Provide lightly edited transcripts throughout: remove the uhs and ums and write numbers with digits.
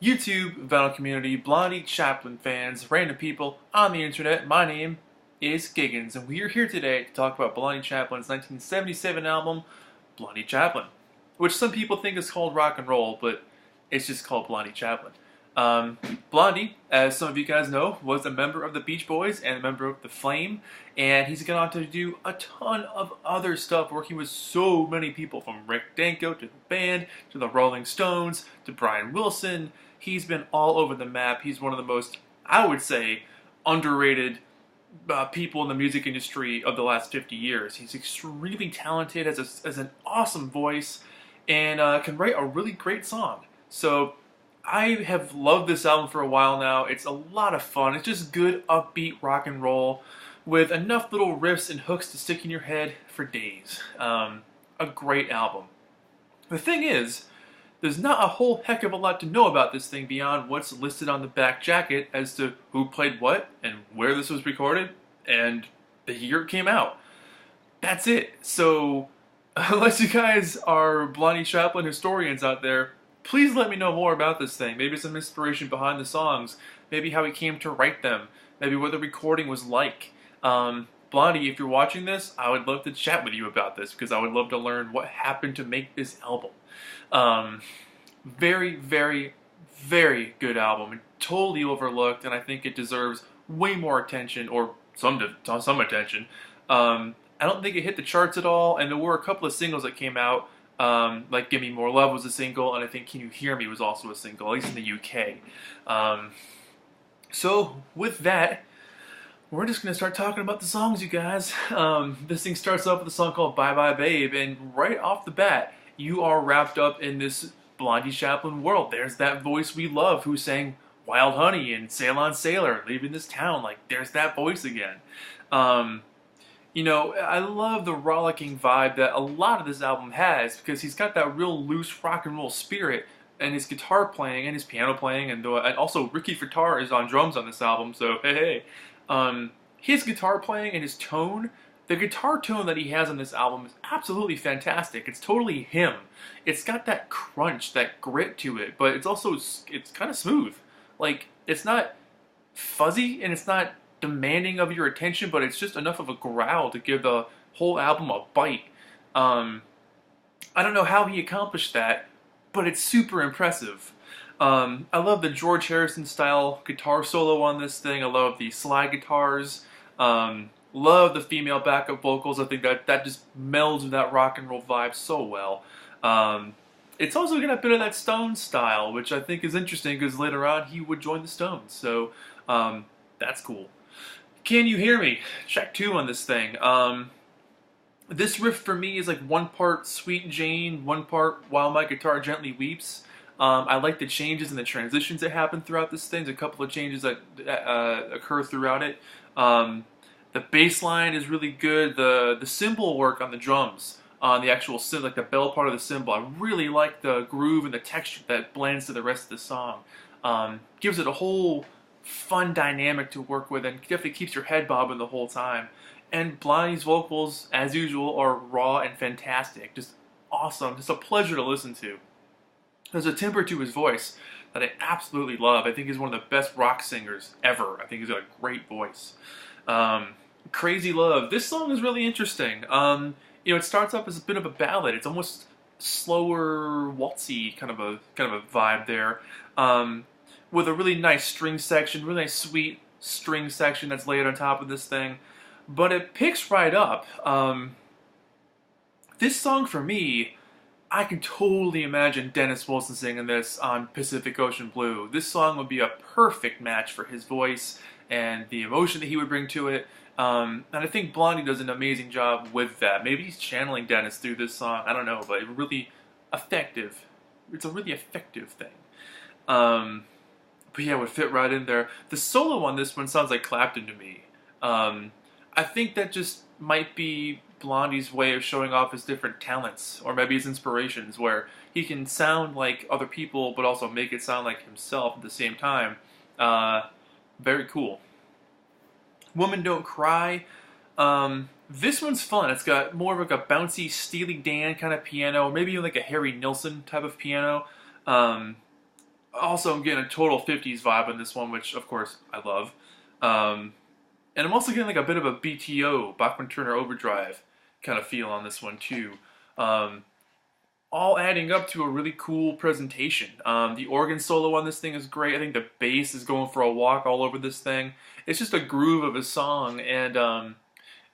YouTube, vinyl community, Blondie Chaplin fans, random people on the internet. My name is Giggens, and we are here today to talk about Blondie Chaplin's 1977 album, Blondie Chaplin, which some people think is called rock and roll, but it's just called Blondie Chaplin. Blondie, as some of you guys know, was a member of the Beach Boys and a member of The Flame, and he's gone on to do a ton of other stuff, working with so many people, from Rick Danko to the band, to the Rolling Stones, to Brian Wilson. He's been all over the map. He's one of the most, I would say, underrated people in the music industry of the last 50 years. He's extremely talented, has an awesome voice, and can write a really great song. So I have loved this album for a while now. It's a lot of fun. It's just good, upbeat rock and roll with enough little riffs and hooks to stick in your head for days. A great album. The thing is, there's not a whole heck of a lot to know about this thing beyond what's listed on the back jacket as to who played what and where this was recorded and the year it came out. That's it. So, unless you guys are Blondie Chaplin historians out there, please let me know more about this thing. Maybe some inspiration behind the songs. Maybe how he came to write them. Maybe what the recording was like. Blondie, if you're watching this, I would love to chat with you about this because I would love to learn what happened to make this album. Very, very, very good album. Totally overlooked, and I think it deserves way more attention, or some attention. I don't think it hit the charts at all, and there were a couple of singles that came out. Like Give Me More Love was a single, and I think Can You Hear Me was also a single, at least in the UK. So, with that, we're just going to start talking about the songs, you guys. This thing starts off with a song called Bye Bye Babe, and right off the bat, you are wrapped up in this Blondie Chaplin world. There's that voice we love who sang Wild Honey and Sail On Sailor, Leaving This Town. Like, there's that voice again. You know, I love the rollicking vibe that a lot of this album has because he's got that real loose rock and roll spirit, and his guitar playing and his piano playing, and also Ricky Furtar is on drums on this album, so hey. His guitar playing and his tone, the guitar tone that he has on this album is absolutely fantastic. It's totally him. It's got that crunch, that grit to it, but it's kind of smooth. Like, it's not fuzzy and it's not demanding of your attention, but it's just enough of a growl to give the whole album a bite. I don't know how he accomplished that, but it's super impressive. I love the George Harrison style guitar solo on this thing. I love the slide guitars. Love the female backup vocals. I think that just melds with that rock and roll vibe so well. It's also got a bit of that Stones style, which I think is interesting because later on he would join the Stones. So that's cool. Can You Hear Me? Track 2 on this thing. This riff for me is like one part Sweet Jane, one part While My Guitar Gently Weeps. I like the changes and the transitions that happen throughout this thing. There's a couple of changes that occur throughout it. The bass line is really good. The cymbal work on the drums, on the actual like the bell part of the cymbal, I really like the groove and the texture that blends to the rest of the song. Gives it a whole fun dynamic to work with, and definitely keeps your head bobbing the whole time. And Blondie's vocals, as usual, are raw and fantastic. Just awesome. Just a pleasure to listen to. There's a timbre to his voice that I absolutely love. I think he's one of the best rock singers ever. I think he's got a great voice. Crazy Love. This song is really interesting. You know, it starts off as a bit of a ballad. It's almost slower, waltzy kind of a vibe there, with a really nice string section, really nice sweet string section that's layered on top of this thing. But it picks right up. This song for me, I can totally imagine Dennis Wilson singing this on Pacific Ocean Blue. This song would be a perfect match for his voice and the emotion that he would bring to it. And I think Blondie does an amazing job with that. Maybe he's channeling Dennis through this song. I don't know, but it's really effective. It's a really effective thing. But yeah, it would fit right in there. The solo on this one sounds like Clapton to me. I think that just might be Blondie's way of showing off his different talents, or maybe his inspirations, where he can sound like other people but also make it sound like himself at the same time. Very cool. Woman Don't Cry. This one's fun. It's got more of like a bouncy Steely Dan kind of piano, or maybe even like a Harry Nilsson type of piano. Also, I'm getting a total 50s vibe on this one, which of course I love. Um, and I'm also getting like a bit of a BTO, Bachman Turner Overdrive kind of feel on this one too. Um, all adding up to a really cool presentation. The organ solo on this thing is great. I think the bass is going for a walk all over this thing. It's just a groove of a song, and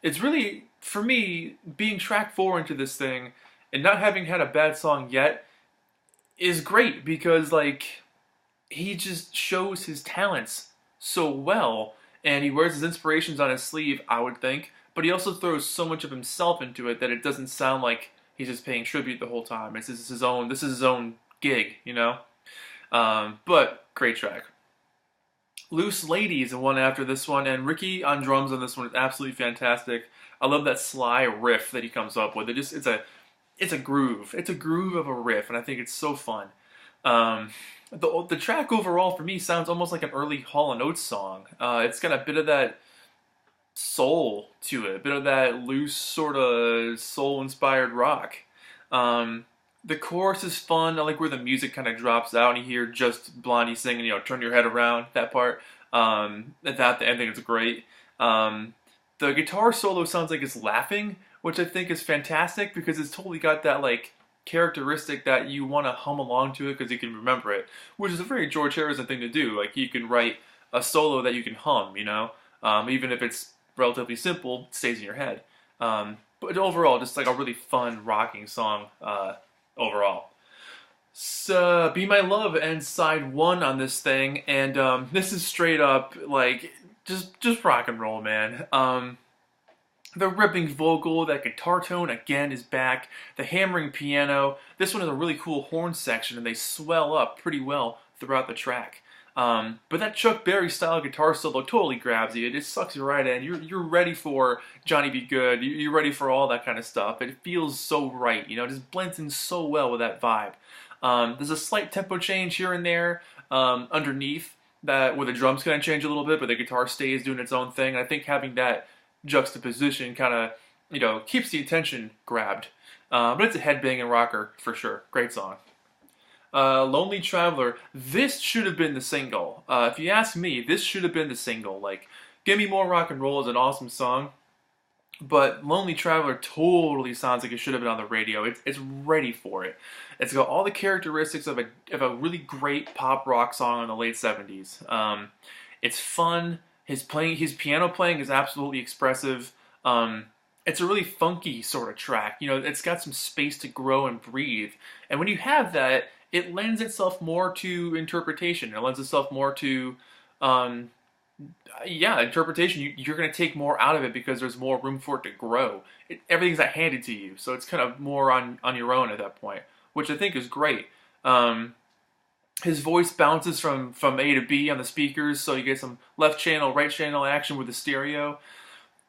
it's really, for me, being track 4 into this thing and not having had a bad song yet is great because, like, he just shows his talents so well, and he wears his inspirations on his sleeve, I would think, but he also throws so much of himself into it that it doesn't sound like he's just paying tribute the whole time. This is his own. This is his own gig, you know. But great track. Loose Lady is the one after this one, and Ricky on drums on this one is absolutely fantastic. I love that sly riff that he comes up with. It's a groove. It's a groove of a riff, and I think it's so fun. Um, the track overall for me sounds almost like an early Hall and Oates song. It's got a bit of that soul to it, a bit of that loose sort of soul-inspired rock. The chorus is fun. I like where the music kind of drops out and you hear just Blondie singing, you know, turn your head around, that part. At the ending, it's great. The guitar solo sounds like it's laughing, which I think is fantastic because it's totally got that, like, characteristic that you want to hum along to it because you can remember it, which is a very George Harrison thing to do. Like, you can write a solo that you can hum, you know? Even if it's relatively simple, it stays in your head. But overall, just like a really fun rocking song overall. So, Be My Love ends side 1 on this thing, and this is straight up like just rock and roll, man. The ripping vocal, that guitar tone again is back. The hammering piano. This one has a really cool horn section, and they swell up pretty well throughout the track. But that Chuck Berry style guitar solo totally grabs you. It just sucks you right in. You're ready for Johnny Be Good. You're ready for all that kind of stuff. It feels so right. You know, it just blends in so well with that vibe. There's a slight tempo change here and there underneath that, where the drums kind of change a little bit, but the guitar stays doing its own thing. And I think having that juxtaposition kind of, you know, keeps the attention grabbed. But it's a headbanging rocker for sure. Great song. Lonely Traveler. This should have been the single. If you ask me, this should have been the single. Like, Give Me More Rock and Roll is an awesome song, but Lonely Traveler totally sounds like it should have been on the radio. It's ready for it. It's got all the characteristics of a really great pop rock song in the late 70s. It's fun. His piano playing is absolutely expressive. It's a really funky sort of track. You know, it's got some space to grow and breathe. And when you have that, it lends itself more to interpretation. It lends itself more to, interpretation. You're going to take more out of it because there's more room for it to grow. Everything's not handed to you, so it's kind of more on your own at that point, which I think is great. His voice bounces from A to B on the speakers, so you get some left channel, right channel action with the stereo.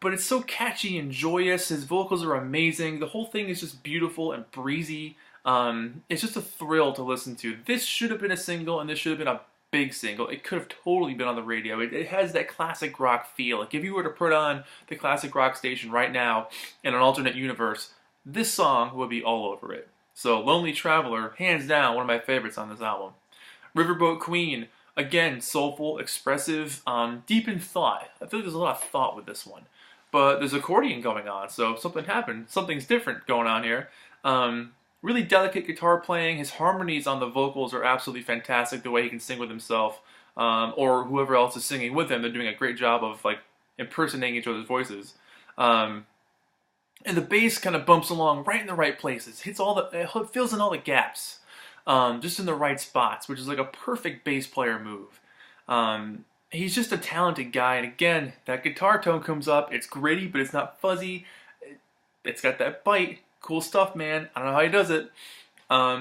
But it's so catchy and joyous. His vocals are amazing. The whole thing is just beautiful and breezy. It's just a thrill to listen to. This should have been a single, and this should have been a big single. It could have totally been on the radio. It has that classic rock feel. Like, if you were to put on the classic rock station right now in an alternate universe, this song would be all over it. So, Lonely Traveler, hands down, one of my favorites on this album. Riverboat Queen, again, soulful, expressive, deep in thought. I feel like there's a lot of thought with this one. But there's accordion going on, so something happened. Something's different going on here. Really delicate guitar playing. His harmonies on the vocals are absolutely fantastic. The way he can sing with himself, or whoever else is singing with him, they're doing a great job of, like, impersonating each other's voices. And the bass kind of bumps along right in the right places. It fills in all the gaps, just in the right spots, which is like a perfect bass player move. He's just a talented guy, and again, that guitar tone comes up. It's gritty, but it's not fuzzy. It's got that bite. Cool stuff, man. I don't know how he does it.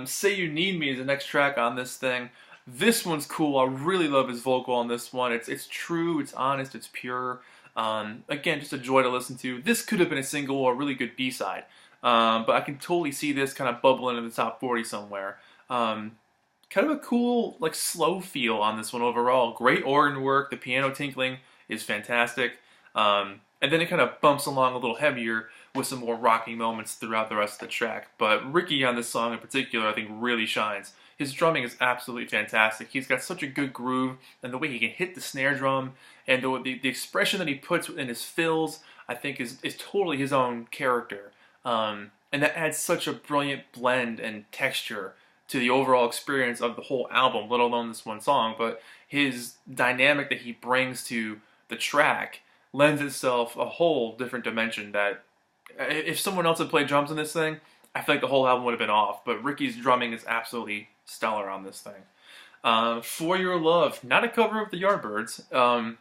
Say You Need Me is the next track on this thing. This one's cool. I really love his vocal on this one. It's true, it's honest, it's pure. Again, just a joy to listen to. This could have been a single or a really good B-side. But I can totally see this kind of bubbling in the top 40 somewhere. Kind of a cool, like, slow feel on this one overall. Great organ work. The piano tinkling is fantastic. And then it kind of bumps along a little heavier with some more rocking moments throughout the rest of the track. But Ricky on this song in particular, I think, really shines. his drumming is absolutely fantastic. He's got such a good groove, and the way he can hit the snare drum, and the expression that he puts in his fills, I think is totally his own character. And that adds such a brilliant blend and texture to the overall experience of the whole album, let alone this one song. But his dynamic that he brings to the track lends itself a whole different dimension that if someone else had played drums in this thing, I feel like the whole album would have been off. But Ricky's drumming is absolutely stellar on this thing. For Your Love, not a cover of the Yardbirds.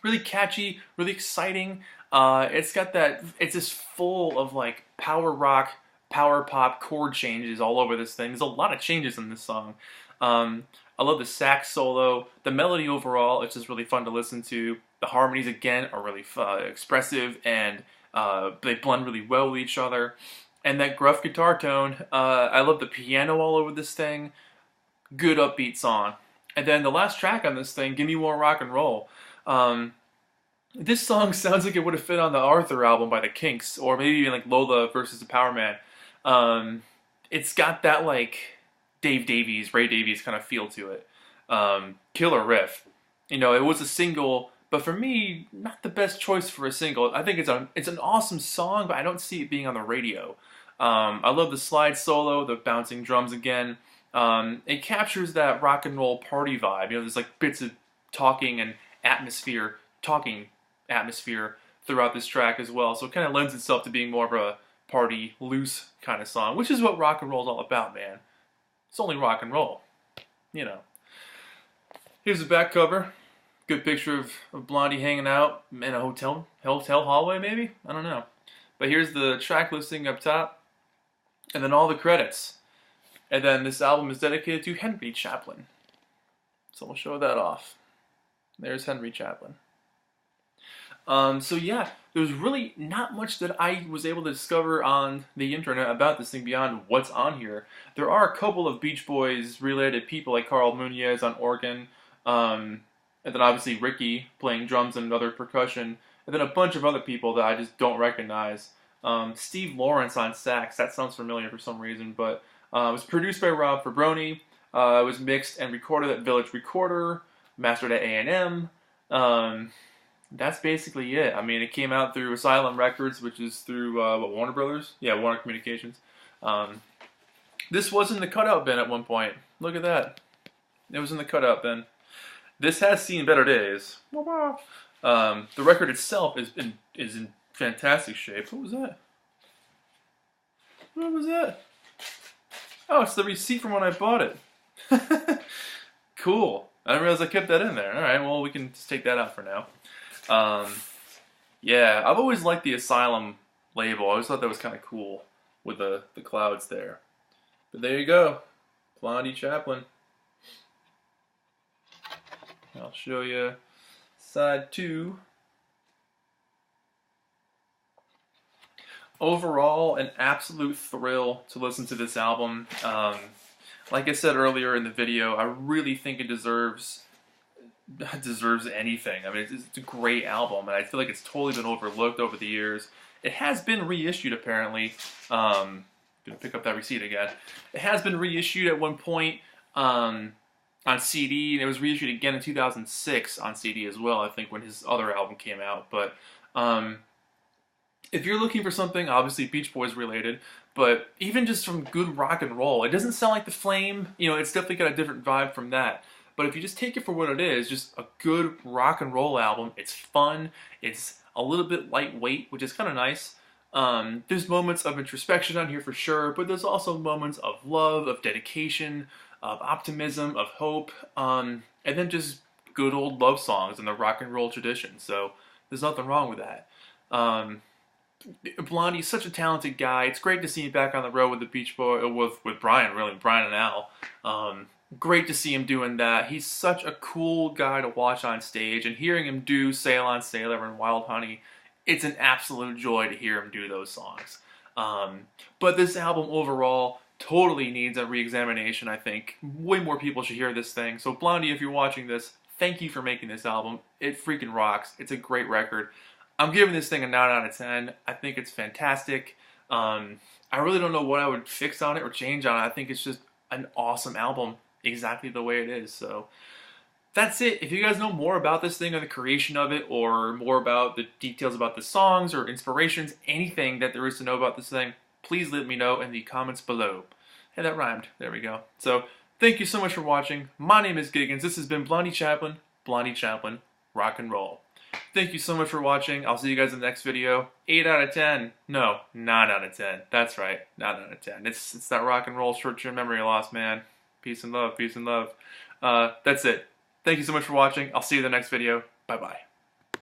Really catchy, really exciting. It's got that, it's just full of like power rock, power pop chord changes all over this thing. There's a lot of changes in this song. I love the sax solo. The melody overall, it's just really fun to listen to. The harmonies, again, are really expressive, and they blend really well with each other. And that gruff guitar tone, I love the piano all over this thing. Good upbeat song. And then the last track on this thing, Give Me More Rock and Roll. This song sounds like it would have fit on the Arthur album by the Kinks, or maybe even like Lola versus the Power Man. It's got that like Ray Davies kind of feel to it. Killer riff. You know, it was a single, but for me, not the best choice for a single. I think it's an awesome song, but I don't see it being on the radio. I love the slide solo, the bouncing drums again. It captures that rock and roll party vibe. You know, there's like bits of talking atmosphere throughout this track as well. So it kind of lends itself to being more of a party, loose kind of song, which is what rock and roll is all about, man. It's only rock and roll, you know. Here's the back cover. Good picture of Blondie hanging out in a hotel hallway, maybe? I don't know. But here's the track listing up top, and then all the credits. And then this album is dedicated to Henry Chaplin. So we'll show that off. There's Henry Chaplin. So yeah, there's really not much that I was able to discover on the internet about this thing beyond what's on here. There are a couple of Beach Boys related people like Carl Munez on organ, and then obviously Ricky playing drums and other percussion, and then a bunch of other people that I just don't recognize. Steve Lawrence on sax, that sounds familiar for some reason, but it was produced by Rob Fabroni. It was mixed and recorded at Village Recorder, mastered at A&M. That's basically it. I mean, it came out through Asylum Records, which is through, Warner Brothers? Yeah, Warner Communications. This was in the cutout bin at one point. Look at that. It was in the cutout bin. This has seen better days. The record itself is in fantastic shape. What was that? What was that? Oh, it's the receipt from when I bought it. Cool. I didn't realize I kept that in there. Alright, well, we can just take that out for now. Yeah, I've always liked the Asylum label. I always thought that was kind of cool with the clouds there. But there you go. Blondie Chaplin. I'll show you side 2. Overall, an absolute thrill to listen to this album. Like I said earlier in the video, I really think it deserves anything. I mean, it's a great album, and I feel like it's totally been overlooked over the years. It has been reissued, apparently. Gonna pick up that receipt again. It has been reissued at one point on CD, and it was reissued again in 2006 on CD as well, I think, when his other album came out. But if you're looking for something, obviously Beach Boys related, but even just from good rock and roll, it doesn't sound like The Flame. You know, it's definitely got a different vibe from that. But if you just take it for what it is, just a good rock and roll album, it's fun, it's a little bit lightweight, which is kind of nice. There's moments of introspection on here for sure, but there's also moments of love, of dedication, of optimism, of hope, and then just good old love songs in the rock and roll tradition. So there's nothing wrong with that. Blondie's such a talented guy. It's great to see him back on the road with the Beach Boys, with Brian, really, Brian and Al. Great to see him doing that. He's such a cool guy to watch on stage, and hearing him do Sail on Sailor and Wild Honey, it's an absolute joy to hear him do those songs. But this album overall totally needs a re-examination, I think. Way more people should hear this thing. So Blondie, if you're watching this, thank you for making this album. It freaking rocks. It's a great record. I'm giving this thing a 9 out of 10. I think it's fantastic. I really don't know what I would fix on it or change on it. I think it's just an awesome album exactly the way it is. So that's it. If you guys know more about this thing or the creation of it, or more about the details about the songs or inspirations, anything that there is to know about this thing, please let me know in the comments below. Hey, that rhymed. There we go. So thank you so much for watching. My name is Giggens. This has been Blondie Chaplin. Blondie Chaplin, rock and roll. Thank you so much for watching. I'll see you guys in the next video. 8 out of 10. No, 9 out of 10. That's right, 9 out of 10. It's that rock and roll short-term memory loss, man. Peace and love, peace and love. That's it. Thank you so much for watching. I'll see you in the next video. Bye-bye.